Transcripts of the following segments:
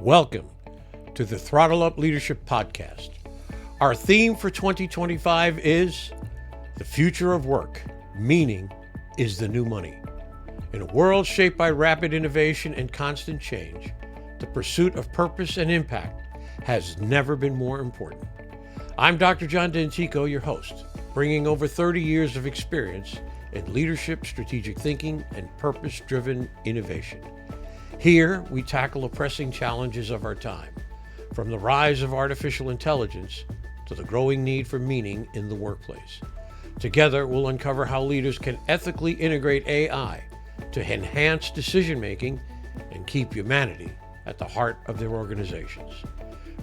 Welcome to the Throttle Up Leadership Podcast. Our theme for 2025 is the future of work. Meaning is the new money. In a world shaped by rapid innovation and constant change, the pursuit of purpose and impact has never been more important. I'm Dr. John Dentico, your host, bringing over 30 years of experience in leadership, strategic thinking, and purpose-driven innovation. Here, we tackle the pressing challenges of our time, from the rise of artificial intelligence to the growing need for meaning in the workplace. Together, we'll uncover how leaders can ethically integrate AI to enhance decision-making and keep humanity at the heart of their organizations.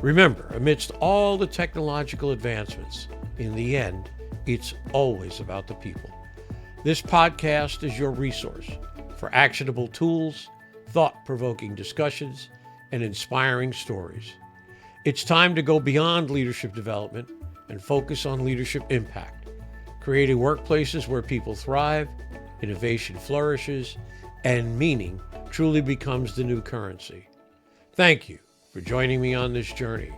Remember, amidst all the technological advancements, in the end, it's always about the people. This podcast is your resource for actionable tools, thought-provoking discussions, and inspiring stories. It's time to go beyond leadership development and focus on leadership impact, creating workplaces where people thrive, innovation flourishes, and meaning truly becomes the new currency. Thank you for joining me on this journey.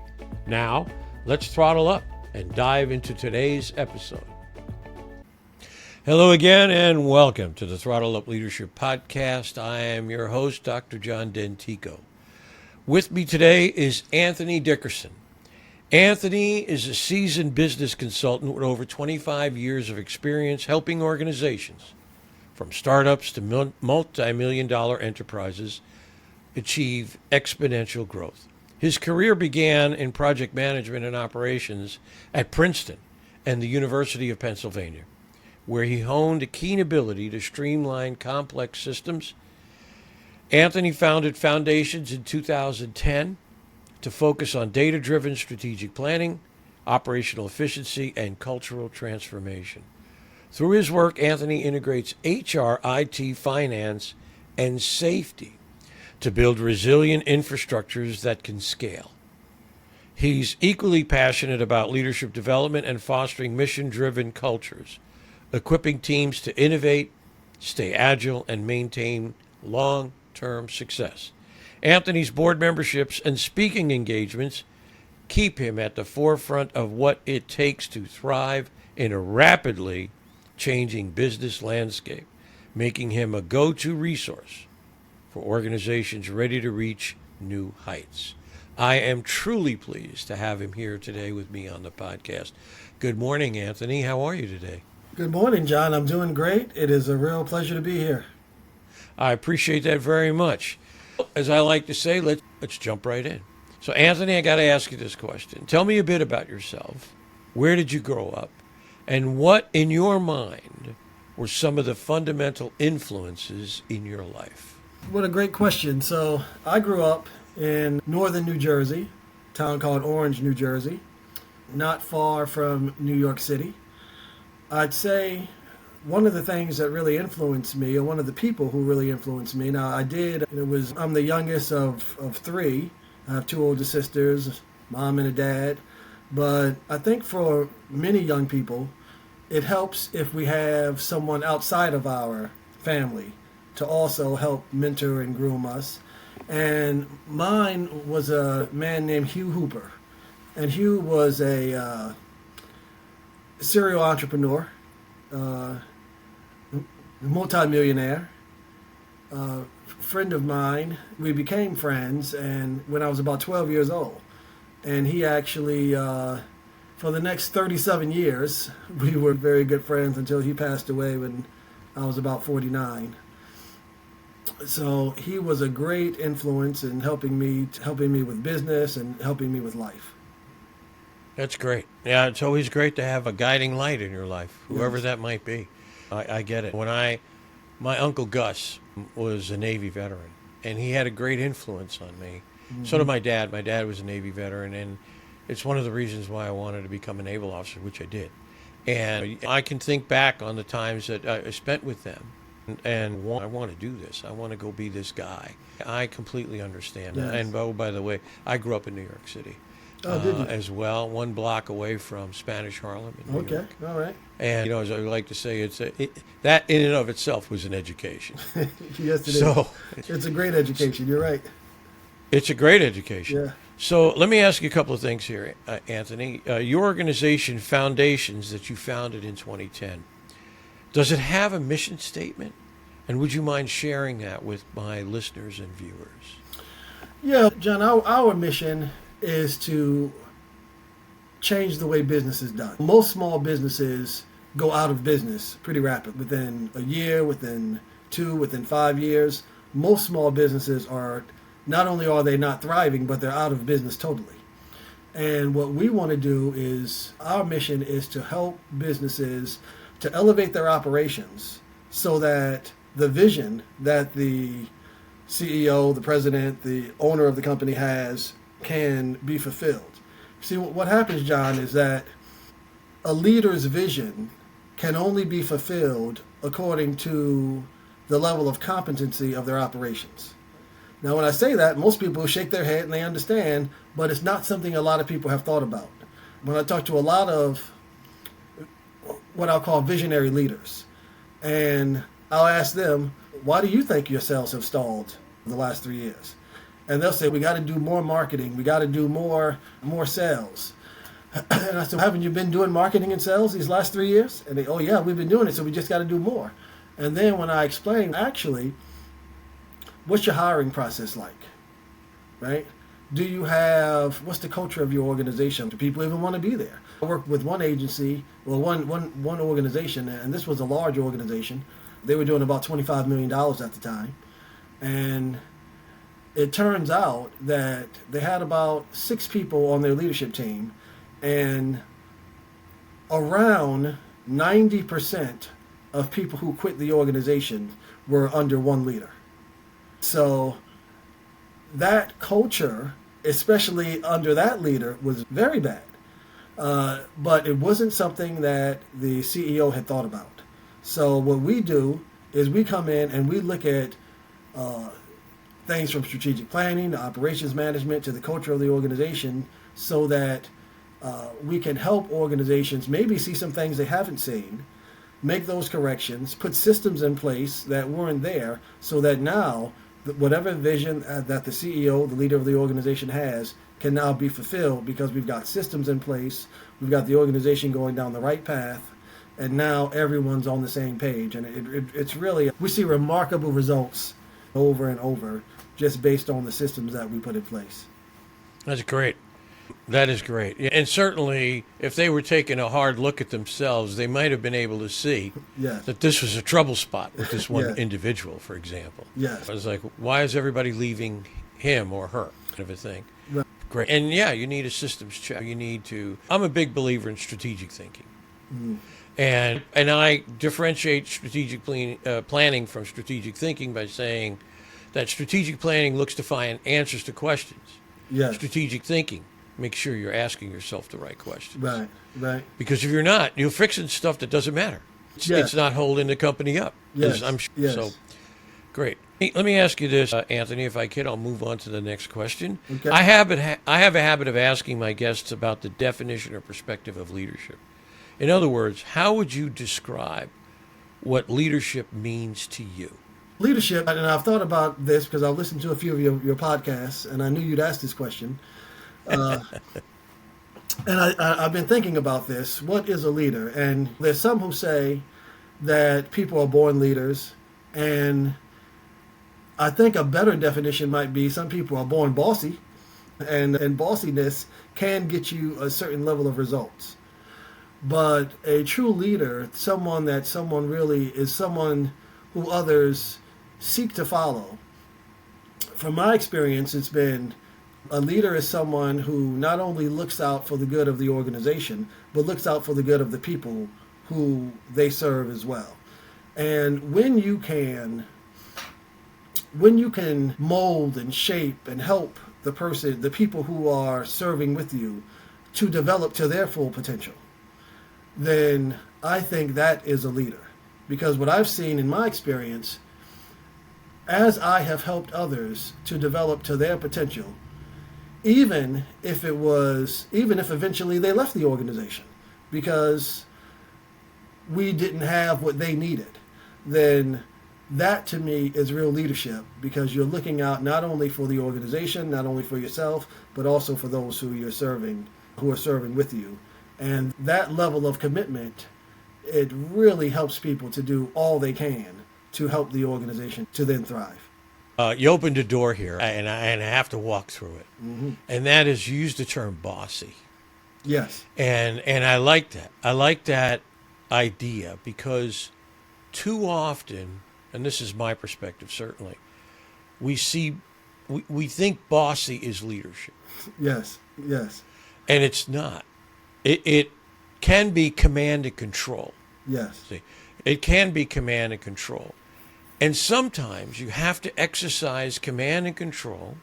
Now, let's throttle up and dive into today's episode. Hello again, and welcome to the Throttle Up Leadership Podcast. I am your host, Dr. John Dentico. With me today is Anthony Dickerson. Anthony is a seasoned business consultant with over 25 years of experience helping organizations, from startups to multi-million-dollar enterprises, achieve exponential growth. His career began in project management and operations at Princeton and the University of Pennsylvania, where he honed a keen ability to streamline complex systems. Anthony founded Foundations in 2010 to focus on data-driven strategic planning, operational efficiency, and cultural transformation. Through his work, Anthony integrates HR, IT, finance, and safety to build resilient infrastructures that can scale. He's equally passionate about leadership development and fostering mission-driven cultures, equipping teams to innovate, stay agile, and maintain long-term success. Anthony's board memberships and speaking engagements keep him at the forefront of what it takes to thrive in a rapidly changing business landscape, making him a go-to resource for organizations ready to reach new heights. I am truly pleased to have him here today with me on the podcast. Good morning, Anthony. How are you today? Good morning, John. I'm doing great. It is a real pleasure to be here. I appreciate that very much. As I like to say, let's jump right in. So, Anthony, I got to ask you this question. Tell me a bit about yourself. Where did you grow up? And what, in your mind, were some of the fundamental influences in your life? What a great question. So, I grew up in northern New Jersey, a town called Orange, New Jersey, not far from New York City. I'd say one of the things that really influenced me, or one of the people who really influenced me, I'm the youngest of three. I have two older sisters, mom and a dad. But I think for many young people, it helps if we have someone outside of our family to also help mentor and groom us. And mine was a man named Hugh Hooper. And Hugh was a serial entrepreneur, multimillionaire, friend of mine. We became friends, and when I was about 12 years old. And he actually, for the next 37 years, we were very good friends until he passed away when I was about 49. So he was a great influence in helping me with business and helping me with life. That's great. Yeah, it's always great to have a guiding light in your life, whoever that might be. I get it. My Uncle Gus was a Navy veteran, and he had a great influence on me. Mm-hmm. So did my dad. My dad was a Navy veteran, and it's one of the reasons why I wanted to become a naval officer, which I did. And I can think back on the times that I spent with them, and I want to do this. I want to go be this guy. I completely understand that. And oh, by the way, I grew up in New York City. As well, one block away from Spanish Harlem in New York. All right. And, as I like to say, that in and of itself was an education. Yes, it is. It's a great education. You're right. It's a great education. Yeah. So let me ask you a couple of things here, Anthony. Your organization, Foundations, that you founded in 2010, does it have a mission statement? And would you mind sharing that with my listeners and viewers? Yeah, John, our mission is to change the way business is done. Most small businesses go out of business pretty rapid. Within a year, within 2, within 5 years, most small businesses are, not only are they not thriving, but they're out of business totally. And what we want to do is, our mission is to help businesses to elevate their operations so that the vision that the CEO, the president, the owner of the company has can be fulfilled. See, what happens, John, is that a leader's vision can only be fulfilled according to the level of competency of their operations. Now, when I say that, most people shake their head and they understand, but it's not something a lot of people have thought about. When I talk to a lot of what I'll call visionary leaders, and I'll ask them, why do you think your sales have stalled the last 3 years? And they'll say, we got to do more marketing. We got to do more sales. And I said, haven't you been doing marketing and sales these last 3 years? And they, oh yeah, we've been doing it, so we just got to do more. And then when I explain, actually, what's your hiring process like, right? Do you have, what's the culture of your organization? Do people even want to be there? I worked with one agency, well, one organization, and this was a large organization. They were doing about $25 million at the time. And it turns out that they had about 6 people on their leadership team, and around 90% of people who quit the organization were under one leader. So that culture, especially under that leader, was very bad. But it wasn't something that the CEO had thought about. So what we do is we come in and we look at things from strategic planning to operations management to the culture of the organization, so that we can help organizations maybe see some things they haven't seen, make those corrections, put systems in place that weren't there, so that now whatever vision that the CEO, the leader of the organization, has can now be fulfilled, because we've got systems in place, we've got the organization going down the right path, and now everyone's on the same page. And it's really, we see remarkable results over and over just based on the systems that we put in place. That's great. That is great. And certainly, if they were taking a hard look at themselves, they might have been able to see that this was a trouble spot with this one individual, for example. Yes. I was like, why is everybody leaving him or her, kind of a thing. Right. Great. And yeah, you need a systems check. You need to, I'm a big believer in strategic thinking. Mm. And I differentiate strategic planning from strategic thinking by saying that strategic planning looks to find answers to questions. Yes. Strategic thinking, make sure you're asking yourself the right questions. Right, right. Because if you're not, you're fixing stuff that doesn't matter. It's not holding the company up. Yes. I'm sure. Yes. So, great. Let me ask you this, Anthony, if I can. I'll move on to the next question. Okay. I have a habit of asking my guests about the definition or perspective of leadership. In other words, how would you describe what leadership means to you? Leadership, and I've thought about this because I've listened to a few of your podcasts, and I knew you'd ask this question. And I've been thinking about this. What is a leader? And there's some who say that people are born leaders, and I think a better definition might be some people are born bossy, and bossiness can get you a certain level of results. But a true leader, someone really is someone who others seek to follow. From my experience, it's been a leader is someone who not only looks out for the good of the organization, but looks out for the good of the people who they serve as well. And when you can mold and shape and help the people who are serving with you to develop to their full potential, then I think that is a leader. Because what I've seen in my experience, as I have helped others to develop to their potential, even if eventually they left the organization because we didn't have what they needed, then That to me is real leadership, because you're looking out not only for the organization, not only for yourself, but also for those who are serving with you. And that level of commitment, it really helps people to do all they can to help the organization to then thrive. You opened a door here, and I have to walk through it. Mm-hmm. And that is, you used the term bossy. Yes. And I like that. I like that idea, because too often, and this is my perspective certainly, we think bossy is leadership. Yes. And it's not. It can be command and control. Yes. See, it can be command and control. And sometimes you have to exercise command and control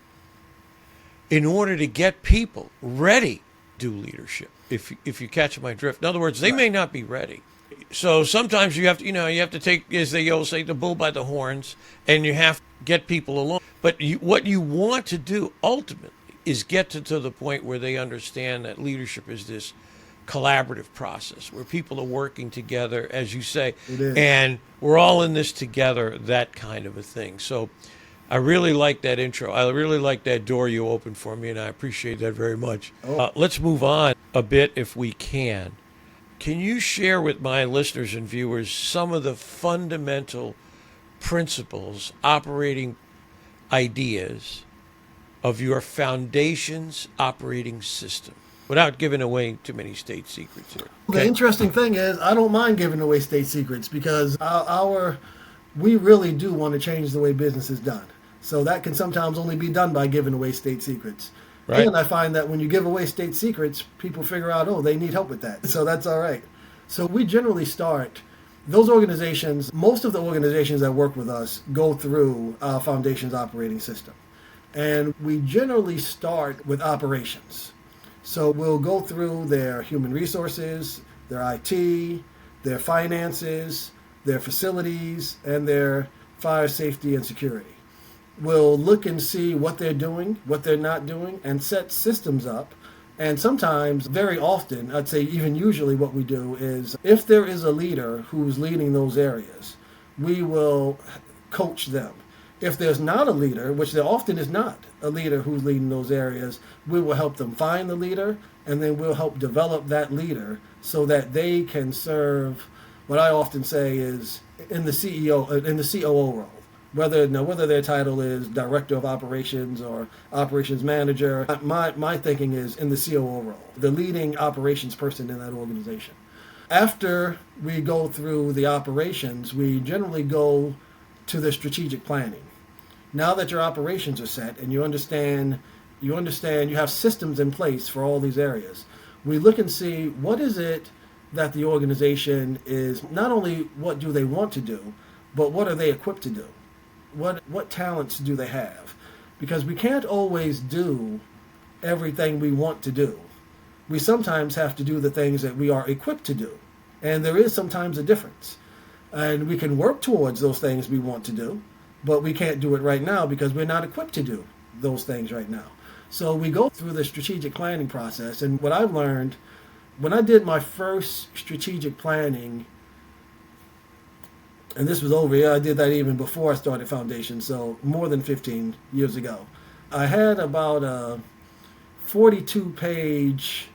in order to get people ready to do leadership, if you catch my drift. In other words, they may not be ready. So sometimes you have to take, as they all say, the bull by the horns, and you have to get people along. But what you want to do ultimately is get to the point where they understand that leadership is this collaborative process where people are working together, as you say, and we're all in this together, that kind of a thing. So I really like that intro. I really like that door you opened for me, and I appreciate that very much. Let's move on a bit if we can. Can you share with my listeners and viewers some of the fundamental principles, operating ideas of your foundation's operating system, without giving away too many state secrets here? Okay. The interesting thing is, I don't mind giving away state secrets, because we really do want to change the way business is done. So that can sometimes only be done by giving away state secrets. Right. And I find that when you give away state secrets, people figure out, they need help with that. So that's all right. So we generally start, those organizations, most of the organizations that work with us go through our foundation's operating system. And we generally start with operations. So we'll go through their human resources, their IT, their finances, their facilities, and their fire safety and security. We'll look and see what they're doing, what they're not doing, and set systems up. And sometimes, very often, I'd say even usually what we do is, if there is a leader who's leading those areas, we will coach them. If there's not a leader, which there often is not a leader who's leading those areas, we will help them find the leader, and then we'll help develop that leader so that they can serve what I often say is in the COO role. Whether their title is Director of Operations or Operations Manager, my thinking is in the COO role, the leading operations person in that organization. After we go through the operations, we generally go to the strategic planning. Now that your operations are set and you understand you have systems in place for all these areas, we look and see what is it that the organization is, not only what do they want to do, but what are they equipped to do? What talents do they have? Because we can't always do everything we want to do. We sometimes have to do the things that we are equipped to do. And there is sometimes a difference. And we can work towards those things we want to do, but we can't do it right now because we're not equipped to do those things right now. So we go through the strategic planning process. And what I've learned, when I did my first strategic planning, and this was I did that even before I started Foundation, so more than 15 years ago. I had about a 42-page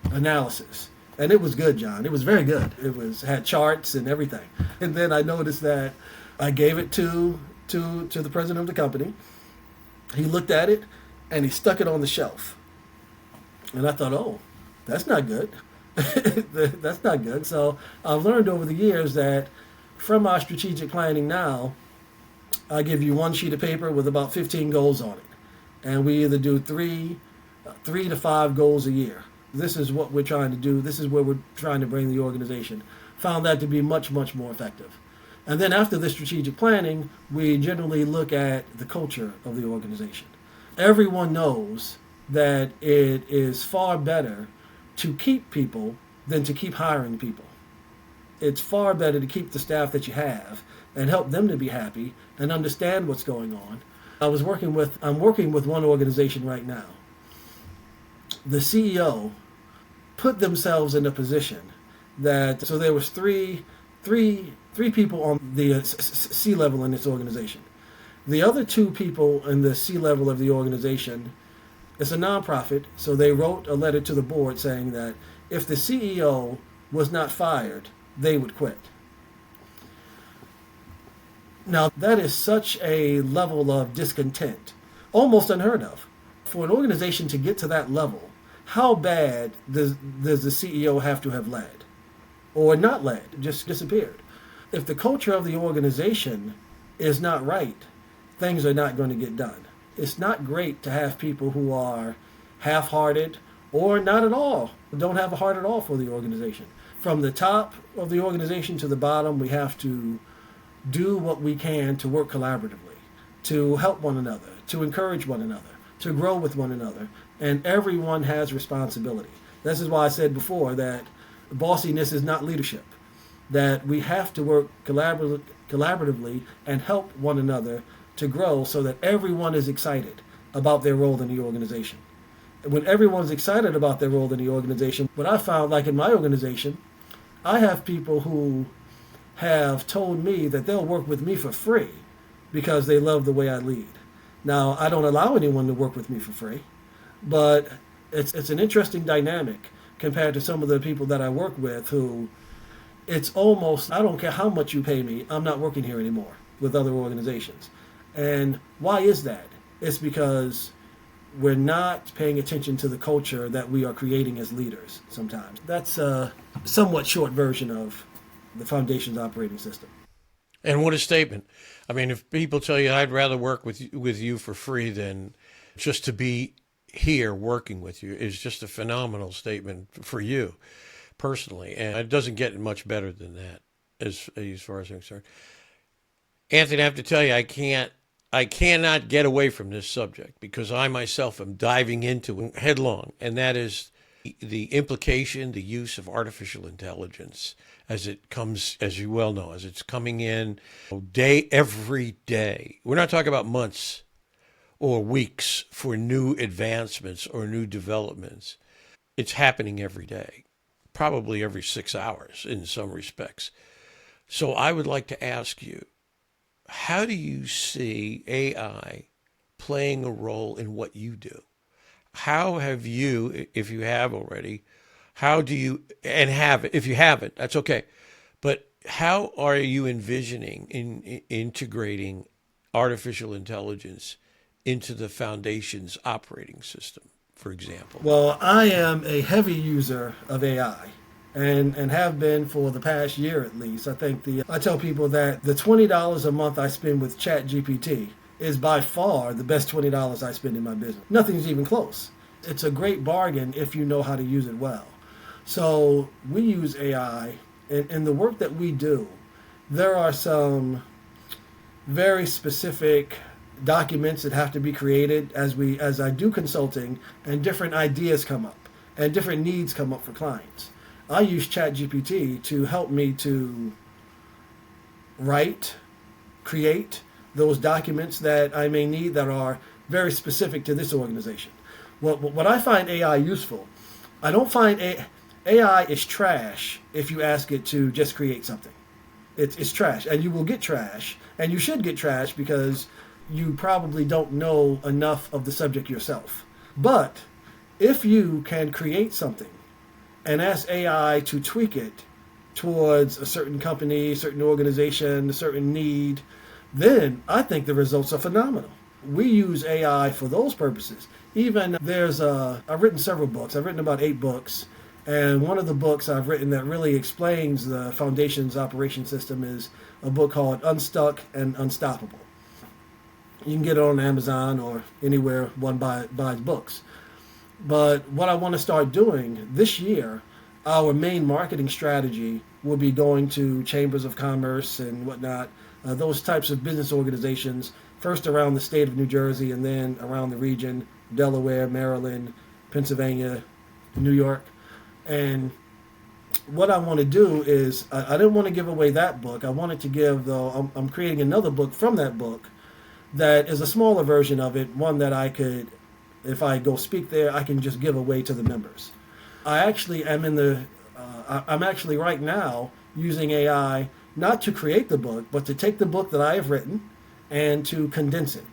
analysis, and it was good, John. It was very good. It had charts and everything. And then I noticed that I gave it to the president of the company. He looked at it, and he stuck it on the shelf. And I thought, that's not good. That's not good. So I've learned over the years that from our strategic planning now, I give you one sheet of paper with about 15 goals on it. And we either do three to 5 goals a year. This is what we're trying to do. This is where we're trying to bring the organization. Found that to be much, much more effective. And then after the strategic planning, we generally look at the culture of the organization. Everyone knows that it is far better to keep people than to keep hiring people. It's far better to keep the staff that you have and help them to be happy and understand what's going on. I'm working with one organization right now. The CEO put themselves in a position that, so there was three three people on the C level in this organization. The other two people in the C level of the organization, it's a nonprofit, so they wrote a letter to the board saying that if the CEO was not fired, they would quit. Now, that is such a level of discontent, almost unheard of. For an organization to get to that level, how bad does the CEO have to have led? Or not led, just disappeared? If the culture of the organization is not right, things are not going to get done. It's not great to have people who are half-hearted or not at all, don't have a heart at all for the organization. From the top of the organization to the bottom, we have to do what we can to work collaboratively, to help one another, to encourage one another, to grow with one another, and everyone has responsibility. This is why I said before that bossiness is not leadership, that we have to work collaboratively and help one another to grow so that everyone is excited about their role in the organization. When everyone's excited about their role in the organization, what I found, like in my organization, I have people who have told me that they'll work with me for free because they love the way I lead. Now, I don't allow anyone to work with me for free, but it's an interesting dynamic compared to some of the people that I work with who it's almost, I don't care how much you pay me, I'm not working here anymore with other organizations. And why is that? It's because we're not paying attention to the culture that we are creating as leaders sometimes. That's a somewhat short version of the Foundation's operating system. And what a statement. I mean, if people tell you I'd rather work with you for free than just to be here working with you is just a phenomenal statement for you personally. And it doesn't get much better than that as far as I'm concerned. Anthony, I have to tell you, I cannot get away from this subject because I myself am diving into it headlong, and that is the implication, the use of artificial intelligence as it comes, as you well know, as it's coming in every day. We're not talking about months or weeks for new advancements or new developments. It's happening every day, probably every 6 hours in some respects. So I would like to ask you, how do you see AI playing a role in what you do? How have you, if you have already, how do you, and have, if you haven't, that's okay. But how are you envisioning integrating artificial intelligence into the Foundation's operating system, for example? Well, I am a heavy user of AI. And have been for the past year at least. I tell people that the $20 a month I spend with ChatGPT is by far the best $20 I spend in my business. Nothing's even close. It's a great bargain if you know how to use it well. So we use AI in the work that we do. There are some very specific documents that have to be created as I do consulting, and different ideas come up and different needs come up for clients. I use ChatGPT to help me to create those documents that I may need that are very specific to this organization. What I find AI useful, I don't find AI is trash if you ask it to just create something. It's trash, and you will get trash, and you should get trash because you probably don't know enough of the subject yourself. But if you can create something and ask AI to tweak it towards a certain company, a certain organization, a certain need, then I think the results are phenomenal. We use AI for those purposes. Even I've written several books. I've written about 8 books. And one of the books I've written that really explains the Foundation's operation system is a book called Unstuck and Unstoppable. You can get it on Amazon or anywhere one buys books. But what I want to start doing this year, our main marketing strategy will be going to chambers of commerce and whatnot, those types of business organizations, first around the state of New Jersey and then around the region, Delaware, Maryland, Pennsylvania, New York. And what I want to do is, I didn't want to give away that book. I wanted to give, though, I'm creating another book from that book that is a smaller version of it, one that I could, if I go speak there, I can just give away to the members. I actually am I'm actually right now using AI not to create the book, but to take the book that I have written and to condense it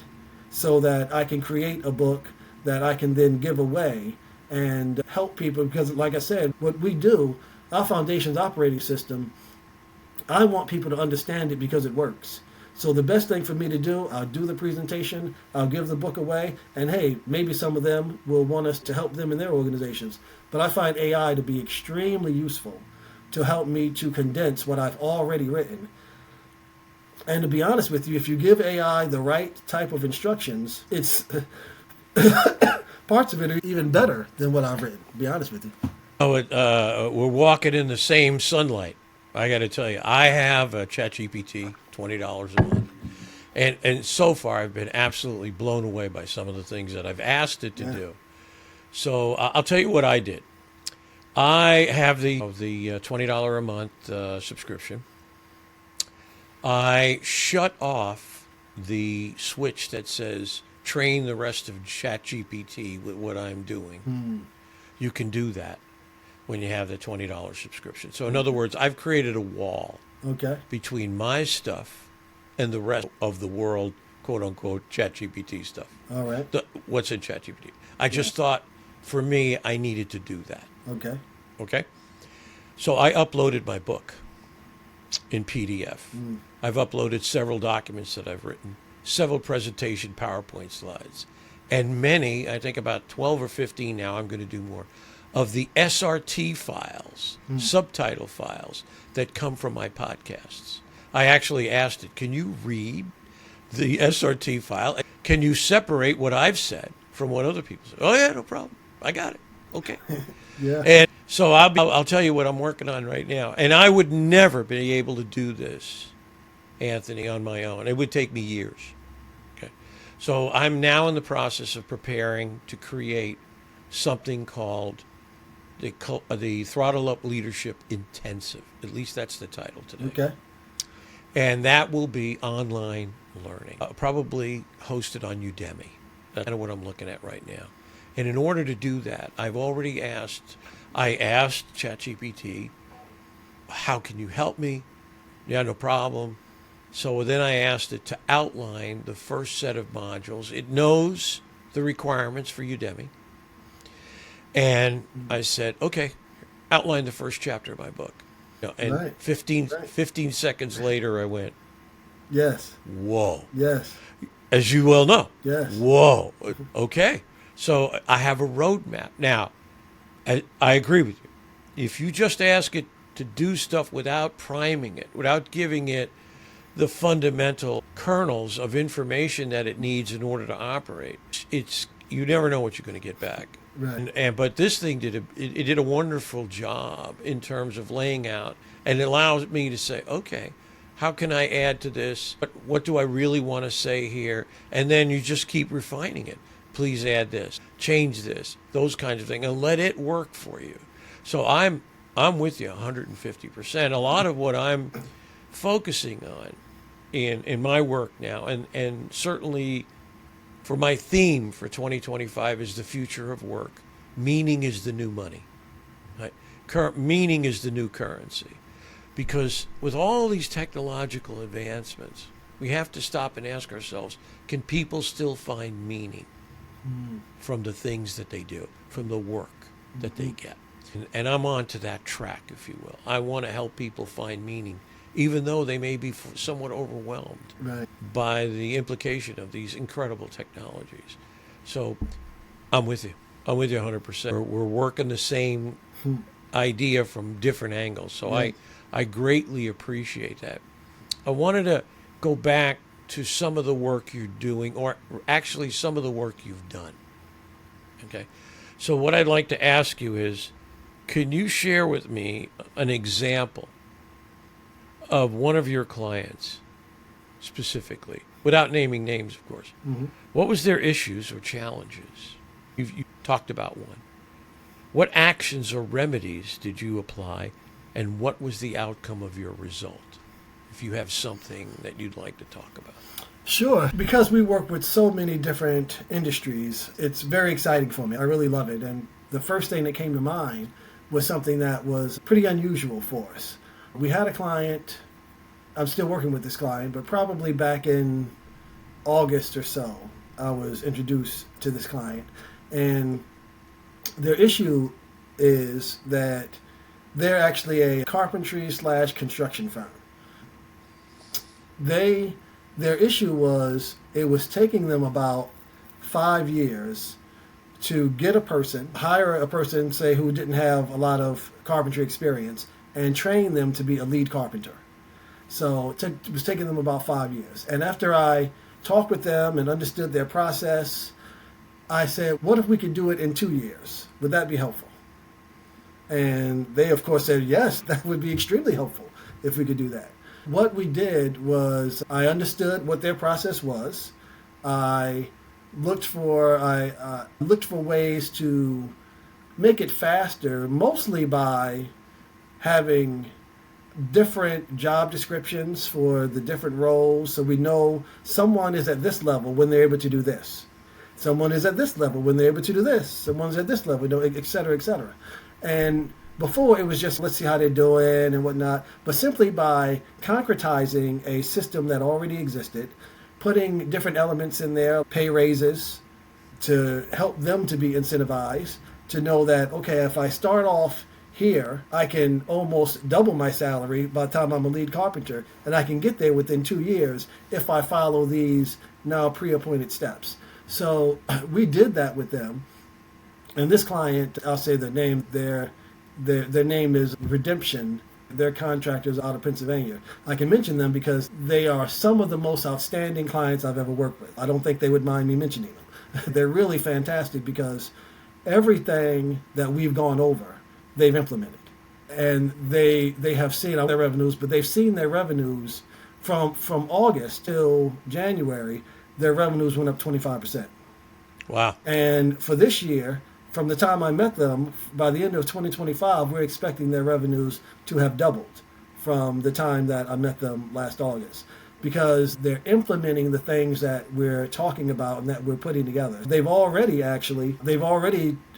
so that I can create a book that I can then give away and help people. Because like I said, what we do, our foundation's operating system, I want people to understand it because it works. So the best thing for me to do, I'll do the presentation, I'll give the book away, and hey, maybe some of them will want us to help them in their organizations. But I find AI to be extremely useful to help me to condense what I've already written. And to be honest with you, if you give AI the right type of instructions, it's parts of it are even better than what I've written, to be honest with you. We're walking in the same sunlight. I got to tell you, I have a ChatGPT, $20 a month. And so far, I've been absolutely blown away by some of the things that I've asked it to do. So I'll tell you what I did. I have the $20 a month subscription. I shut off the switch that says train the rest of ChatGPT with what I'm doing. You can do that when you have the $20 subscription. So in other words, I've created a wall between my stuff and the rest of the world, quote unquote, ChatGPT stuff. All right. What's in ChatGPT? I just thought, for me, I needed to do that. Okay. So I uploaded my book in PDF. I've uploaded several documents that I've written, several presentation PowerPoint slides, and many, I think about 12 or 15 now, I'm going to do more, of the SRT files, subtitle files that come from my podcasts. I actually asked it, can you read the SRT file? Can you separate what I've said from what other people said? Oh, yeah, no problem. I got it. Okay. And so I'll tell you what I'm working on right now. And I would never be able to do this, Anthony, on my own. It would take me years. Okay. So I'm now in the process of preparing to create something called the Throttle Up Leadership Intensive. At least that's the title today. And that will be online learning, probably hosted on Udemy. That's kind of what I'm looking at right now. And in order to do that, I asked ChatGPT, how can you help me? Yeah, no problem. So then I asked it to outline the first set of modules. It knows the requirements for Udemy. And I said, okay, outline the first chapter of my book. And 15 seconds later, I went, whoa. As you well know. Whoa. Okay. So I have a roadmap. Now, I agree with you. If you just ask it to do stuff without priming it, without giving it the fundamental kernels of information that it needs in order to operate, you never know what you're going to get back. But this thing did a wonderful job in terms of laying out, and it allows me to say, okay, how can I add to this? What do I really want to say here? And then you just keep refining it. Please add this, change this, those kinds of things, and let it work for you. So I'm with you 150%. A lot of what I'm focusing on in my work now, and certainly for my theme for 2025 is the future of work. Meaning is the new money. Right? Meaning is the new currency. Because with all these technological advancements, we have to stop and ask ourselves, can people still find meaning from the things that they do, from the work that they get? And I'm on to that track, if you will. I want to help people find meaning, even though they may be somewhat overwhelmed by the implication of these incredible technologies. So I'm with you. I'm with you 100%. We're working the same idea from different angles. So I greatly appreciate that. I wanted to go back to some of the work you're doing, or actually some of the work you've done. Okay. So what I'd like to ask you is, can you share with me an example of one of your clients specifically, without naming names, of course? What was their issues or challenges? You talked about one. What actions or remedies did you apply, and what was the outcome of your result? If you have something that you'd like to talk about. Sure. Because we work with so many different industries, it's very exciting for me. I really love it. And the first thing that came to mind was something that was pretty unusual for us. We had a client I'm still working with this client, but probably back in August or so, I was introduced to this client. And their issue is that they're actually a carpentry / construction firm. Their issue was it was taking them about 5 years to get hire a person, say, who didn't have a lot of carpentry experience, and train them to be a lead carpenter. So it was taking them about 5 years. And after I talked with them and understood their process, I said, what if we could do it in 2 years? Would that be helpful? And they, of course, said, yes, that would be extremely helpful if we could do that. What we did was I understood what their process was. I looked for ways to make it faster, mostly by having different job descriptions for the different roles, so we know someone is at this level when they're able to do this. Someone is at this level when they're able to do this. Someone's at this level, et cetera, et cetera. And before it was just, let's see how they're doing and whatnot. But simply by concretizing a system that already existed, putting different elements in there, pay raises to help them to be incentivized, to know that, okay, if I start off here, I can almost double my salary by the time I'm a lead carpenter, and I can get there within 2 years if I follow these now pre-appointed steps. So we did that with them. And this client, I'll say their name, their name is Redemption. They're contractors out of Pennsylvania. I can mention them because they are some of the most outstanding clients I've ever worked with. I don't think they would mind me mentioning them. They're really fantastic because everything that we've gone over, they've implemented. And they have seen their revenues, but they've seen their revenues from August till January, their revenues went up 25%. Wow. And for this year, from the time I met them, by the end of 2025, we're expecting their revenues to have doubled from the time that I met them last August, because they're implementing the things that we're talking about and that we're putting together. They've already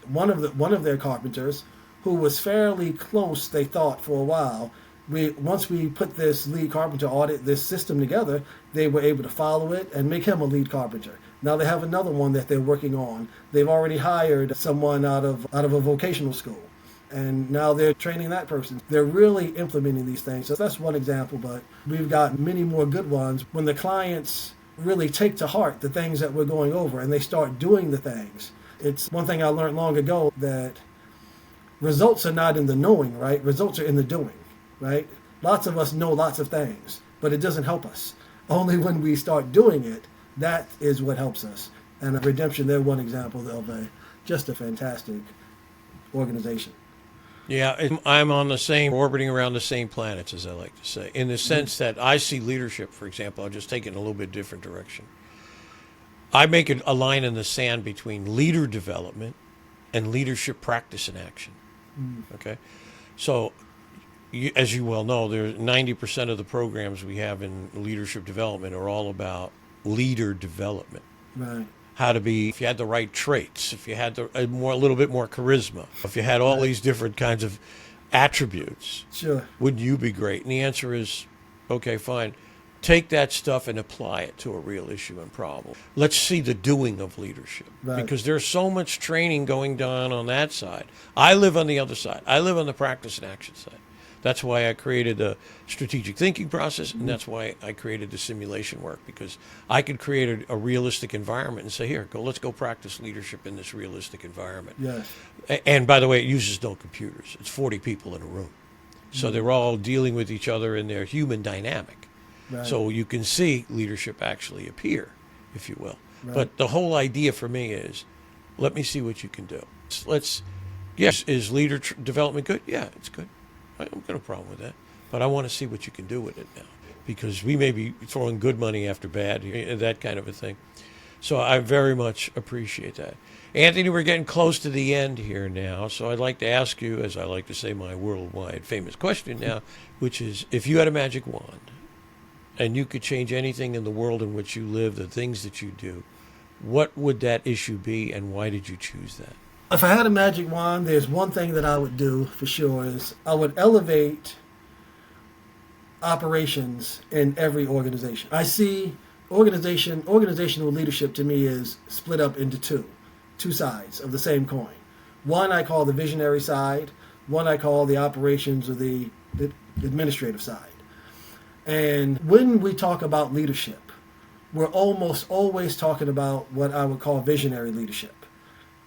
one of their carpenters, who was fairly close, they thought, for a while. Once we put this lead carpenter audit, this system together, they were able to follow it and make him a lead carpenter. Now they have another one that they're working on. They've already hired someone out of a vocational school, and now they're training that person. They're really implementing these things. So that's one example, but we've got many more good ones. When the clients really take to heart the things that we're going over and they start doing the things. It's one thing I learned long ago, that results are not in the knowing, right? Results are in the doing, right? Lots of us know lots of things, but it doesn't help us. Only when we start doing it, that is what helps us. And Redemption, they're one example of just a fantastic organization. Yeah, I'm orbiting around the same planets, as I like to say, in the sense that I see leadership, for example, I'll just take it in a little bit different direction. I make a line in the sand between leader development and leadership practice and action. Okay? So, as you well know, 90% of the programs we have in leadership development are all about leader development. Right. How to be, if you had the right traits, if you had a little bit more charisma, if you had all these different kinds of attributes, sure, wouldn't you be great? And the answer is, okay, fine. Take that stuff and apply it to a real issue and problem. Let's see the doing of leadership. Right. Because there's so much training going down on that side. I live on the other side. I live on the practice and action side. That's why I created the strategic thinking process, and that's why I created the simulation work, because I could create a realistic environment and say, here, let's go practice leadership in this realistic environment. Yes. And by the way, it uses no computers. It's 40 people in a room. So they're all dealing with each other in their human dynamic. Right. So you can see leadership actually appear, if you will. Right. But the whole idea for me is, let me see what you can do. Yes, is leader development good? Yeah, it's good. I don't got a problem with that. But I want to see what you can do with it now, because we may be throwing good money after bad, that kind of a thing. So I very much appreciate that. Anthony, we're getting close to the end here now, so I'd like to ask you, as I like to say, my worldwide famous question now, which is, if you had a magic wand and you could change anything in the world in which you live, the things that you do, what would that issue be, and why did you choose that? If I had a magic wand, there's one thing that I would do for sure, is I would elevate operations in every organization. I see organizational leadership to me is split up into two sides of the same coin. One I call the visionary side, one I call the operations or the administrative side. And when we talk about leadership, we're almost always talking about what I would call visionary leadership.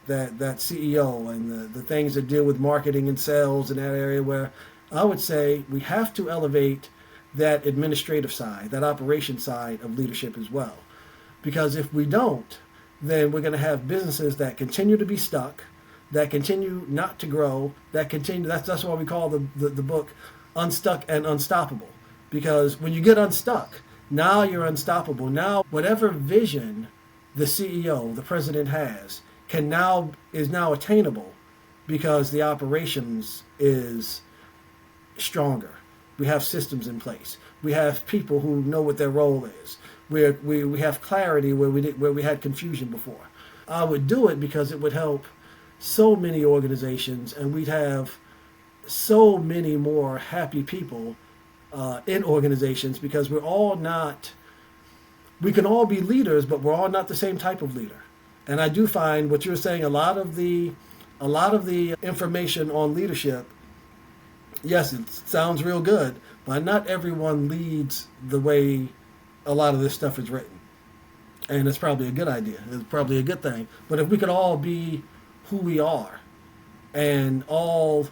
That CEO and the things that deal with marketing and sales in that area, where I would say we have to elevate that administrative side, that operation side of leadership as well. Because if we don't, then we're going to have businesses that continue to be stuck, that continue not to grow, that's why we call the book Unstuck and Unstoppable. Because when you get unstuck, now you're unstoppable. Now whatever vision the CEO, the president has, is now attainable because the operations is stronger. We have systems in place. We have people who know what their role is. We have clarity where we had confusion before. I would do it because it would help so many organizations, and we'd have so many more happy people in organizations, because we can all be leaders, but we're all not the same type of leader. And I do find what you're saying, a lot of the information on leadership, yes, it sounds real good, but not everyone leads the way a lot of this stuff is written. And it's probably a good idea. It's probably a good thing. But if we could all be who we are and all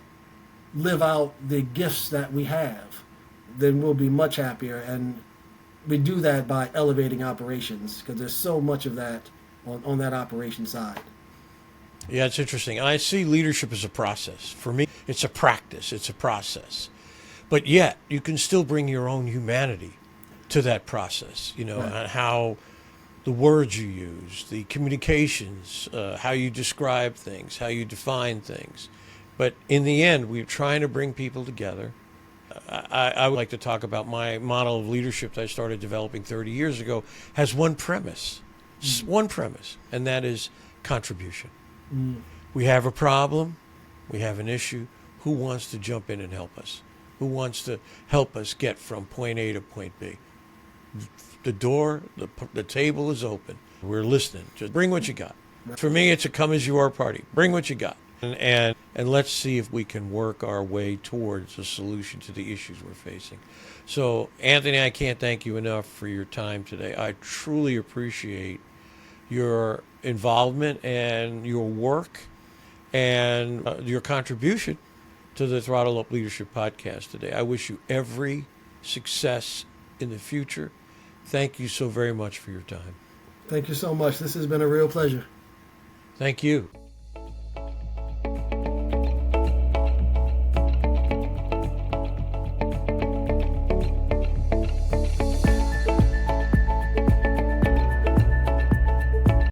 live out the gifts that we have, then we'll be much happier. And we do that by elevating operations, because there's so much of that on that operation side. Yeah, it's interesting. I see leadership as a process. For me, it's a practice. It's a process. But yet, you can still bring your own humanity to that process, right. And how the words you use, the communications, how you describe things, how you define things. But in the end, we're trying to bring people together. I would like to talk about my model of leadership that I started developing 30 years ago has one premise, and that is contribution. We have a problem, we have an issue. Who wants to jump in and help us? Who wants to help us get from point A to point B? The door, the table is open. We're listening. Just bring what you got. For me, it's a come as you are party. Bring what you got. And let's see if we can work our way towards a solution to the issues we're facing. So, Anthony, I can't thank you enough for your time today. I truly appreciate your involvement and your work and your contribution to the Throttle Up Leadership Podcast today. I wish you every success in the future. Thank you so very much for your time. Thank you so much. This has been a real pleasure. Thank you.